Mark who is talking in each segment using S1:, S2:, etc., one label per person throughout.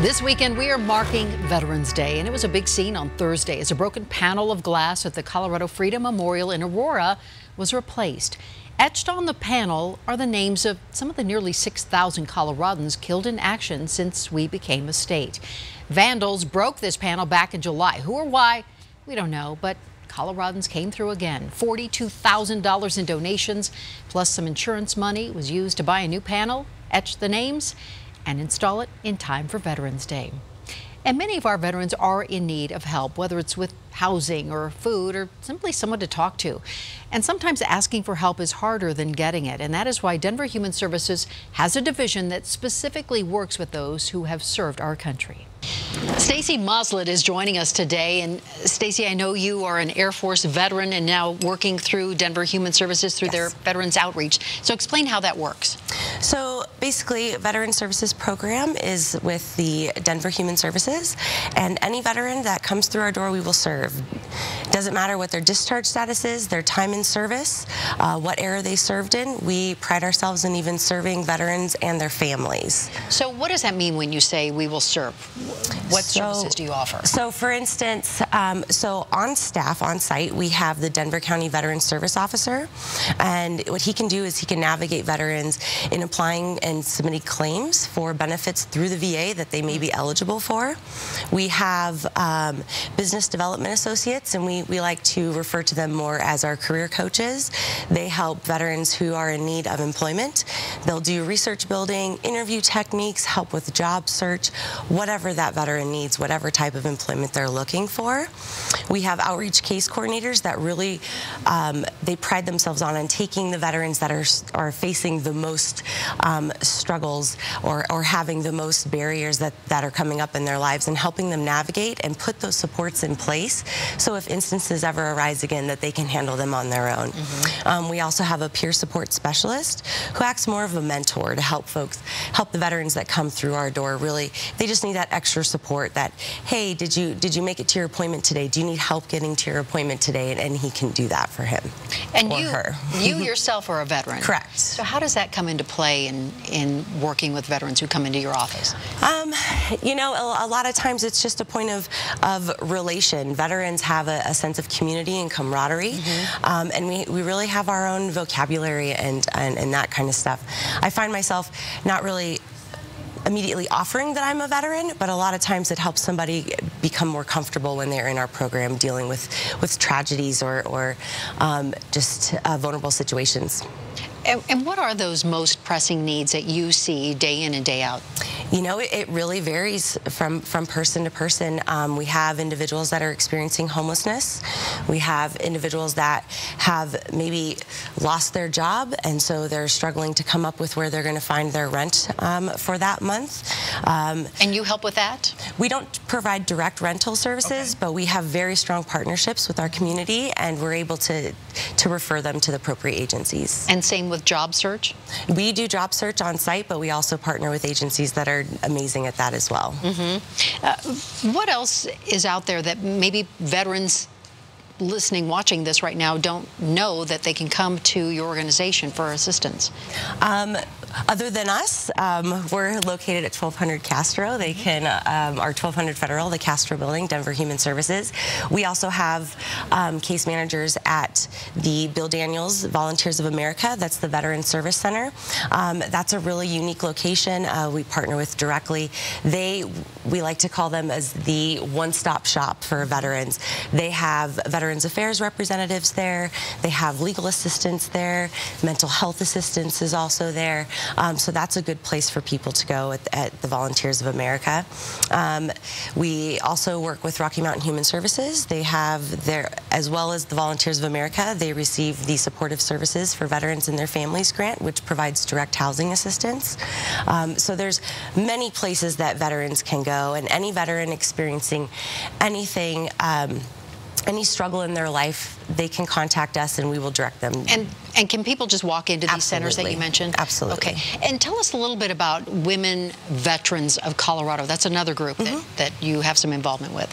S1: This weekend, we are marking Veterans Day, and it was a big scene on Thursday as a broken panel of glass at the Colorado Freedom Memorial in Aurora was replaced. Etched on the panel are the names of some of the nearly 6,000 Coloradans killed in action since we became a state. Vandals broke this panel back in July. Who or why, we don't know, but Coloradans came through again. $42,000 in donations, plus some insurance money was used to buy a new panel, etch the names, and install it in time for Veterans Day. And many of our veterans are in need of help, whether it's with housing or food or simply someone to talk to. And sometimes asking for help is harder than getting it. And that is why Denver Human Services has a division that specifically works with those who have served our country. Stacy Moslett is joining us today. And Stacy, I know you are an Air Force veteran and now working through Denver Human Services through their Veterans Outreach. So explain how that works.
S2: So basically, Veteran Services Program is with the Denver Human Services, and any veteran that comes through our door, we will serve. Doesn't matter what their discharge status is, their time in service, what era they served in. We pride ourselves in even serving veterans and their families.
S1: So what does that mean when you say we will serve? What services do you offer?
S2: So for instance, so on staff, on site, we have the Denver County Veteran Service Officer, and what he can do is he can navigate veterans in applying and submitting claims for benefits through the VA that they may be eligible for. We have business development associates, and we like to refer to them more as our career coaches. They help veterans who are in need of employment. They'll do research building, interview techniques, help with job search, whatever that veteran needs, whatever type of employment they're looking for. We have outreach case coordinators that really, they pride themselves on taking the veterans that are facing the most struggles or having the most barriers that are coming up in their lives and helping them navigate and put those supports in place so if instances ever arise again that they can handle them on their own. We also have a peer support specialist who acts more of a mentor to help the veterans that come through our door. Really, they just need that extra support that, hey, did you make it to your appointment today? Do you need help getting to your appointment today? And he can do that for him
S1: and
S2: or her.
S1: You yourself are a veteran.
S2: Correct.
S1: So how does that come into play in working with veterans who come into your office?
S2: You know, a lot of times it's just a point of relation. Veterans have a sense of community and camaraderie, and we really have our own vocabulary and that kind of stuff. I find myself not really immediately offering that I'm a veteran, but a lot of times it helps somebody become more comfortable when they're in our program dealing with tragedies or just vulnerable situations.
S1: And what are those most pressing needs that you see day in and day out?
S2: You know, it really varies from person to person. We have individuals that are experiencing homelessness. We have individuals that have maybe lost their job, and so they're struggling to come up with where they're going to find their rent for that month.
S1: And you help with that?
S2: We don't provide direct rental services, but we have very strong partnerships with our community, and we're able to refer them to the appropriate agencies.
S1: And same with job search?
S2: We do job search on site, but we also partner with agencies that are amazing at that as well.
S1: What else is out there that maybe veterans listening, watching this right now don't know that they can come to your organization for assistance?
S2: Other than us, we're located at 1200 Castro. They can, our 1200 Federal, the Castro building, Denver Human Services. We also have case managers at the Bill Daniels Volunteers of America. That's the Veteran Service Center. That's a really unique location. We partner with directly. We like to call them as the one-stop shop for veterans. They have Veterans Affairs representatives there. They have legal assistance there. Mental health assistance is also there. So that's a good place for people to go at the Volunteers of America. We also work with Rocky Mountain Human Services. They have their, as well as the Volunteers of America, they receive the Supportive Services for Veterans and Their Families grant, which provides direct housing assistance. So there's many places that veterans can go, and any veteran experiencing anything, any struggle in their life, they can contact us and we will direct them.
S1: And can people just walk into these centers that you mentioned?
S2: Absolutely.
S1: Okay. And tell us a little bit about Women Veterans of Colorado. That's another group that you have some involvement with.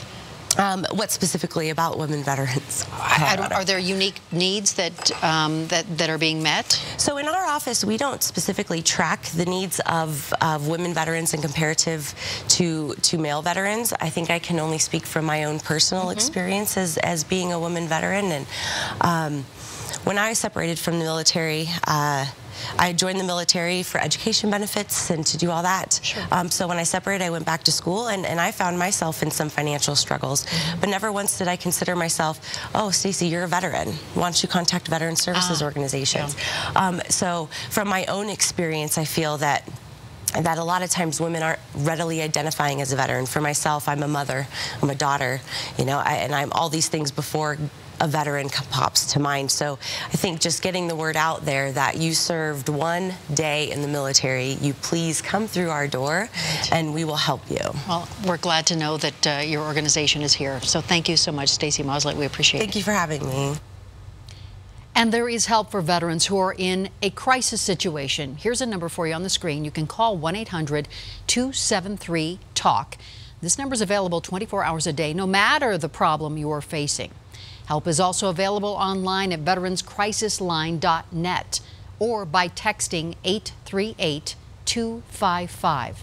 S2: What specifically about women veterans?
S1: Are there unique needs that are being met?
S2: So in our office, we don't specifically track the needs of women veterans in comparative to male veterans. I think I can only speak from my own personal experience as being a woman veteran. And when I separated from the military, I joined the military for education benefits and to do all that.
S1: Sure.
S2: So when I separated, I went back to school, and I found myself in some financial struggles. But never once did I consider myself, oh, Stacey, you're a veteran. Why don't you contact veteran services organizations?
S1: Yeah.
S2: So from my own experience, I feel that a lot of times women aren't readily identifying as a veteran. For myself, I'm a mother, I'm a daughter, you know, and I'm all these things before a veteran pops to mind. So I think just getting the word out there that you served one day in the military, you please come through our door and we will help you.
S1: Well, we're glad to know that your organization is here. So thank you so much, Stacey Moslett. We appreciate it.
S2: Thank you for having me.
S1: And there is help for veterans who are in a crisis situation. Here's a number for you on the screen. You can call 1-800-273-TALK. This number is available 24 hours a day, no matter the problem you are facing. Help is also available online at veteranscrisisline.net or by texting 838-255.